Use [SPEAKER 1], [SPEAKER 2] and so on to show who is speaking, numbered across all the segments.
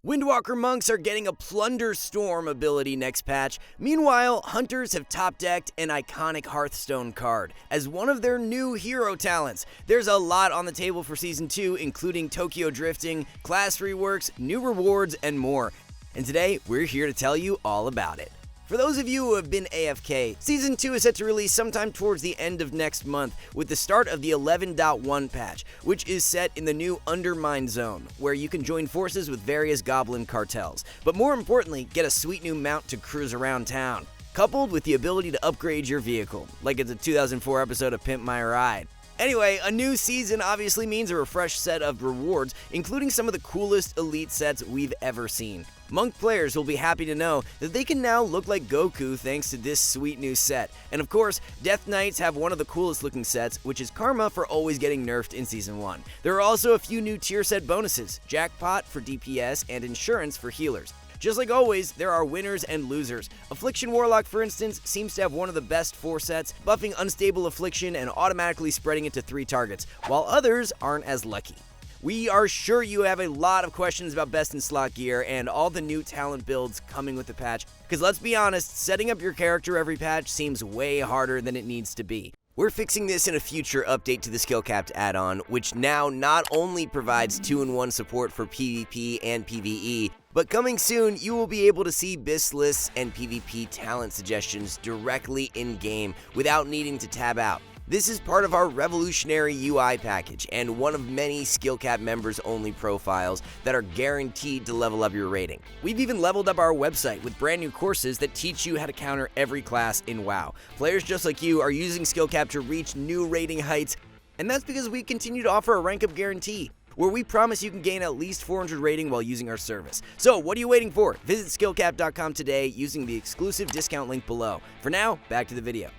[SPEAKER 1] Windwalker monks are getting a Plunder Storm ability next patch. Meanwhile, hunters have top-decked an iconic Hearthstone card as one of their new hero talents. There's a lot on the table for Season 2, including Tokyo Drifting, class reworks, new rewards, and more. And today, we're here to tell you all about it. For those of you who have been AFK, Season 2 is set to release sometime towards the end of next month with the start of the 11.1 patch, which is set in the new Undermine Zone, where you can join forces with various goblin cartels, but more importantly, get a sweet new mount to cruise around town, coupled with the ability to upgrade your vehicle, like it's a 2004 episode of Pimp My Ride. Anyway, a new season obviously means a refreshed set of rewards, including some of the coolest elite sets we've ever seen. Monk players will be happy to know that they can now look like Goku thanks to this sweet new set. And of course, Death Knights have one of the coolest looking sets, which is karma for always getting nerfed in Season 1. There are also a few new tier set bonuses, Jackpot for DPS and Insurance for healers. Just like always, there are winners and losers. Affliction Warlock, for instance, seems to have one of the best 4 sets, buffing Unstable Affliction and automatically spreading it to 3 targets, while others aren't as lucky. We are sure you have a lot of questions about best in slot gear and all the new talent builds coming with the patch, because let's be honest, setting up your character every patch seems way harder than it needs to be. We're fixing this in a future update to the Skill Capped add-on, which now not only provides 2-in-1 support for PvP and PvE, but coming soon, you will be able to see BIS lists and PvP talent suggestions directly in-game without needing to tab out. This is part of our revolutionary UI package and one of many Skill Cap members only profiles that are guaranteed to level up your rating. We've even leveled up our website with brand new courses that teach you how to counter every class in WoW. Players just like you are using Skill Cap to reach new rating heights, and that's because we continue to offer a rank up guarantee, where we promise you can gain at least 400 rating while using our service. So what are you waiting for? Visit skillcap.com today using the exclusive discount link below. For now, back to the video.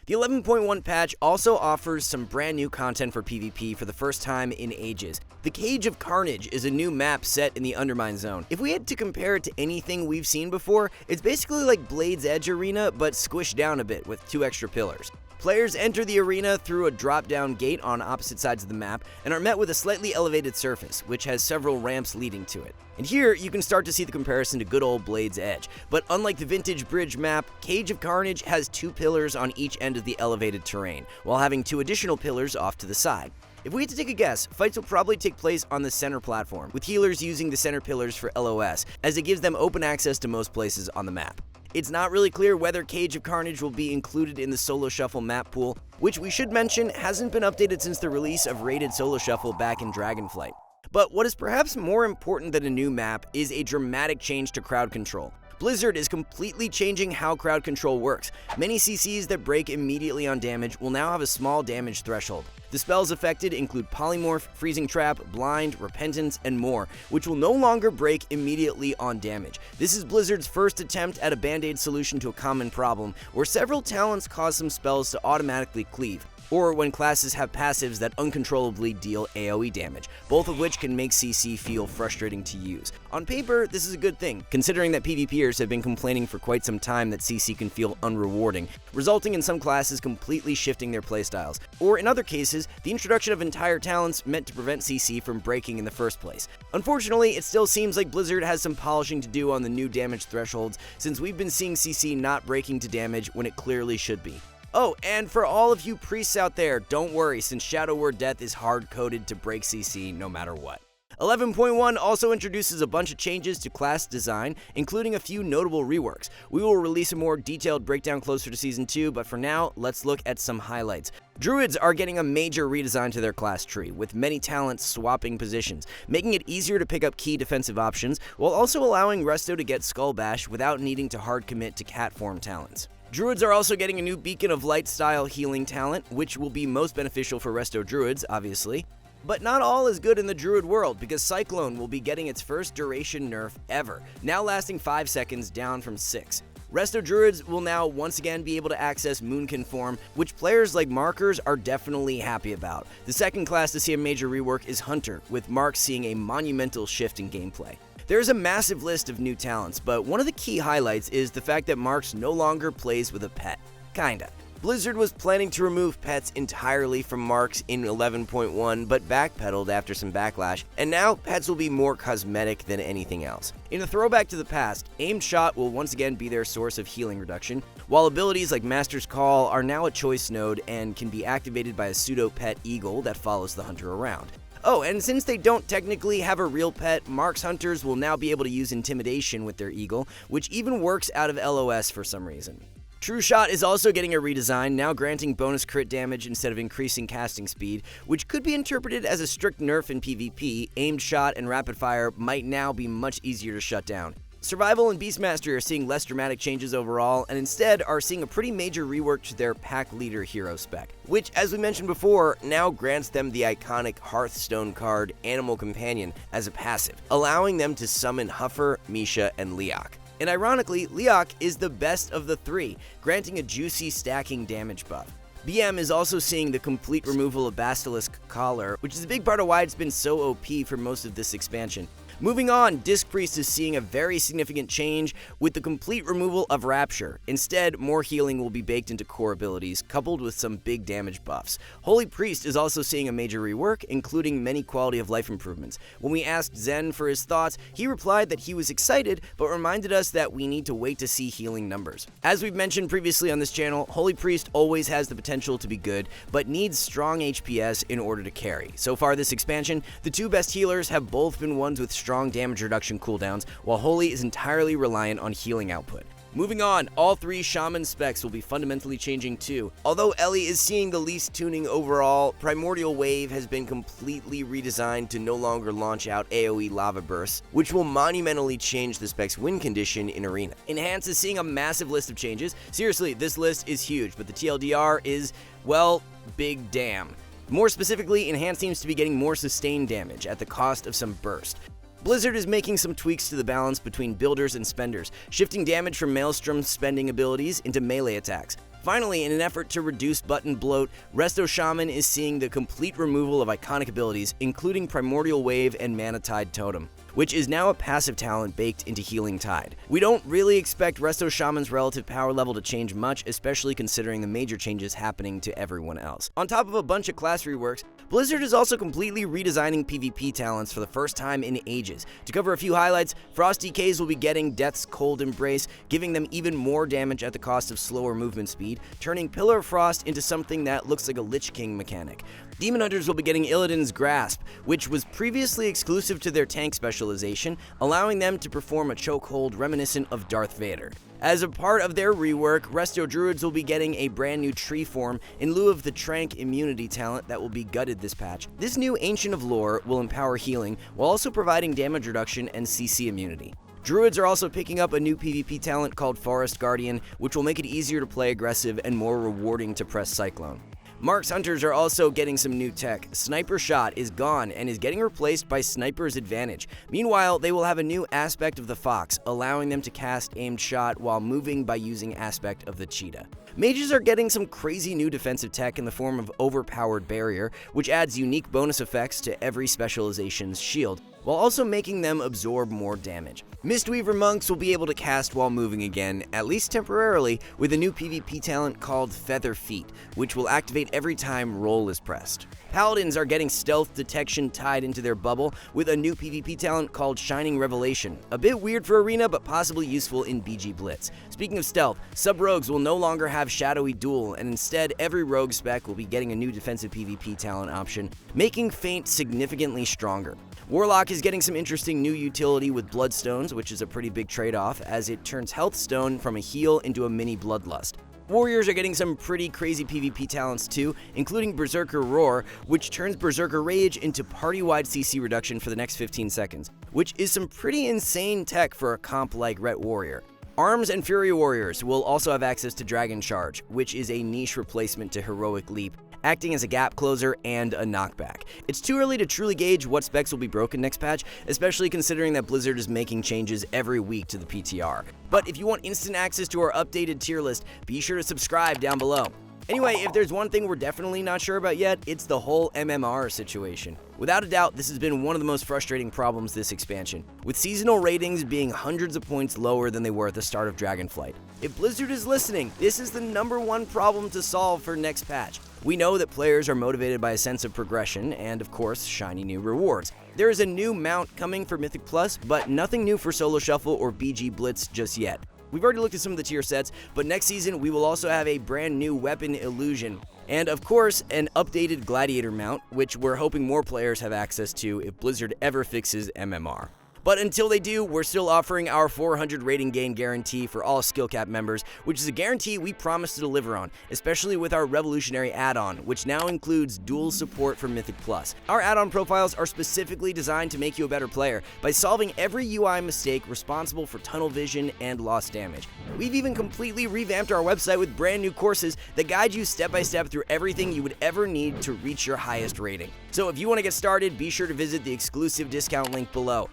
[SPEAKER 1] The 11.1 patch also offers some brand new content for PvP for the first time in ages. The Cage of Carnage is a new map set in the Undermine Zone. If we had to compare it to anything we've seen before, it's basically like Blade's Edge Arena, but squished down a bit with 2 extra pillars. Players enter the arena through a drop-down gate on opposite sides of the map and are met with a slightly elevated surface, which has several ramps leading to it. And here, you can start to see the comparison to good old Blade's Edge. But unlike the vintage bridge map, Cage of Carnage has 2 pillars on each end of the elevated terrain, while having 2 additional pillars off to the side. If we had to take a guess, fights will probably take place on the center platform, with healers using the center pillars for LOS, as it gives them open access to most places on the map. It's not really clear whether Cage of Carnage will be included in the Solo Shuffle map pool, which we should mention hasn't been updated since the release of Rated Solo Shuffle back in Dragonflight. But what is perhaps more important than a new map is a dramatic change to crowd control. Blizzard is completely changing how crowd control works. Many CCs that break immediately on damage will now have a small damage threshold. The spells affected include Polymorph, Freezing Trap, Blind, Repentance, and more, which will no longer break immediately on damage. This is Blizzard's first attempt at a band-aid solution to a common problem, where several talents cause some spells to automatically cleave, or when classes have passives that uncontrollably deal AoE damage, both of which can make CC feel frustrating to use. On paper, this is a good thing, considering that PvPers have been complaining for quite some time that CC can feel unrewarding, resulting in some classes completely shifting their playstyles, or in other cases, the introduction of entire talents meant to prevent CC from breaking in the first place. Unfortunately, it still seems like Blizzard has some polishing to do on the new damage thresholds, since we've been seeing CC not breaking to damage when it clearly should be. Oh, and for all of you priests out there, don't worry, since Shadow Word Death is hard-coded to break CC no matter what. 11.1 also introduces a bunch of changes to class design, including a few notable reworks. We will release a more detailed breakdown closer to Season 2, but for now, let's look at some highlights. Druids are getting a major redesign to their class tree, with many talents swapping positions, making it easier to pick up key defensive options, while also allowing Resto to get Skull Bash without needing to hard commit to cat form talents. Druids are also getting a new Beacon of Light style healing talent, which will be most beneficial for Resto Druids, obviously. But not all is good in the Druid world, because Cyclone will be getting its first duration nerf ever, now lasting 5 seconds down from 6. Resto Druids will now once again be able to access Moonkin form, which players like Markers are definitely happy about. The second class to see a major rework is Hunter, with Mark seeing a monumental shift in gameplay. There's a massive list of new talents, but one of the key highlights is the fact that Marks no longer plays with a pet. Kinda. Blizzard was planning to remove pets entirely from marks in 11.1, but backpedaled after some backlash, and now pets will be more cosmetic than anything else. In a throwback to the past, aimed shot will once again be their source of healing reduction, while abilities like Master's Call are now a choice node and can be activated by a pseudo-pet eagle that follows the hunter around. Oh, and since they don't technically have a real pet, Marks hunters will now be able to use intimidation with their eagle, which even works out of LOS for some reason. True Shot is also getting a redesign, now granting bonus crit damage instead of increasing casting speed, which could be interpreted as a strict nerf in PvP. Aimed shot and rapid fire might now be much easier to shut down. Survival and Beastmaster are seeing less dramatic changes overall, and instead are seeing a pretty major rework to their pack leader hero spec, which, as we mentioned before, now grants them the iconic Hearthstone card Animal Companion as a passive, allowing them to summon Huffer, Misha, and Leok. And ironically, Leok is the best of the three, granting a juicy stacking damage buff. BM is also seeing the complete removal of Basilisk Collar, which is a big part of why it's been so OP for most of this expansion. Moving on, Disc Priest is seeing a very significant change with the complete removal of Rapture. Instead, more healing will be baked into core abilities, coupled with some big damage buffs. Holy Priest is also seeing a major rework, including many quality of life improvements. When we asked Zen for his thoughts, he replied that he was excited, but reminded us that we need to wait to see healing numbers. As we've mentioned previously on this channel, Holy Priest always has the potential to be good, but needs strong HPS in order to carry. So far this expansion, the two best healers have both been ones with strong damage reduction cooldowns, while Holy is entirely reliant on healing output. Moving on, all three Shaman specs will be fundamentally changing too. Although Ellie is seeing the least tuning overall, Primordial Wave has been completely redesigned to no longer launch out AoE lava bursts, which will monumentally change the spec's win condition in Arena. Enhance is seeing a massive list of changes. Seriously, this list is huge, but the TLDR is, well, big damn. More specifically, Enhance seems to be getting more sustained damage at the cost of some burst. Blizzard is making some tweaks to the balance between builders and spenders, shifting damage from Maelstrom spending abilities into melee attacks. Finally, in an effort to reduce button bloat, Resto Shaman is seeing the complete removal of iconic abilities, including Primordial Wave and Mana Tide Totem, which is now a passive talent baked into Healing Tide. We don't really expect Resto Shaman's relative power level to change much, especially considering the major changes happening to everyone else. On top of a bunch of class reworks, Blizzard is also completely redesigning PvP talents for the first time in ages. To cover a few highlights, Frost DKs will be getting Death's Cold Embrace, giving them even more damage at the cost of slower movement speed, turning Pillar of Frost into something that looks like a Lich King mechanic. Demon Hunters will be getting Illidan's Grasp, which was previously exclusive to their tank specialization, allowing them to perform a chokehold reminiscent of Darth Vader. As a part of their rework, Resto Druids will be getting a brand new tree form in lieu of the Trank immunity talent that will be gutted this patch. This new Ancient of Lore will empower healing, while also providing damage reduction and CC immunity. Druids are also picking up a new PvP talent called Forest Guardian, which will make it easier to play aggressive and more rewarding to press Cyclone. Marks Hunters are also getting some new tech. Sniper Shot is gone and is getting replaced by Sniper's Advantage. Meanwhile, they will have a new aspect of the Fox, allowing them to cast Aimed Shot while moving by using aspect of the Cheetah. Mages are getting some crazy new defensive tech in the form of Overpowered Barrier, which adds unique bonus effects to every specialization's shield, while also making them absorb more damage. Mistweaver Monks will be able to cast while moving again, at least temporarily, with a new PvP talent called Feather Feet, which will activate every time roll is pressed. Paladins are getting stealth detection tied into their bubble with a new PvP talent called Shining Revelation. A bit weird for Arena, but possibly useful in BG Blitz. Speaking of stealth, sub-rogues will no longer have Shadowy Duel, and instead every rogue spec will be getting a new defensive PvP talent option, making Feint significantly stronger. Warlock is getting some interesting new utility with Bloodstones, which is a pretty big trade-off, as it turns Health Stone from a heal into a mini Bloodlust. Warriors are getting some pretty crazy PvP talents too, including Berserker Roar, which turns Berserker Rage into party-wide CC reduction for the next 15 seconds, which is some pretty insane tech for a comp like Ret Warrior. Arms and Fury Warriors will also have access to Dragon Charge, which is a niche replacement to Heroic Leap, acting as a gap closer and a knockback. It's too early to truly gauge what specs will be broken next patch, especially considering that Blizzard is making changes every week to the PTR. But if you want instant access to our updated tier list, be sure to subscribe down below. Anyway, if there's one thing we're definitely not sure about yet, it's the whole MMR situation. Without a doubt, this has been one of the most frustrating problems this expansion, with seasonal ratings being hundreds of points lower than they were at the start of Dragonflight. If Blizzard is listening, this is the #1 problem to solve for next patch. We know that players are motivated by a sense of progression and, of course, shiny new rewards. There is a new mount coming for Mythic Plus, but nothing new for Solo Shuffle or BG Blitz just yet. We've already looked at some of the tier sets, but next season we will also have a brand new weapon illusion. And of course, an updated Gladiator mount, which we're hoping more players have access to if Blizzard ever fixes MMR. But until they do, we're still offering our 400 rating gain guarantee for all skill cap members, which is a guarantee we promise to deliver on, especially with our revolutionary add-on, which now includes dual support for Mythic Plus. Our add-on profiles are specifically designed to make you a better player by solving every UI mistake responsible for tunnel vision and lost damage. We've even completely revamped our website with brand new courses that guide you step by step through everything you would ever need to reach your highest rating. So if you want to get started, be sure to visit the exclusive discount link below.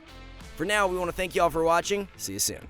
[SPEAKER 1] For now, we want to thank you all for watching. See you soon.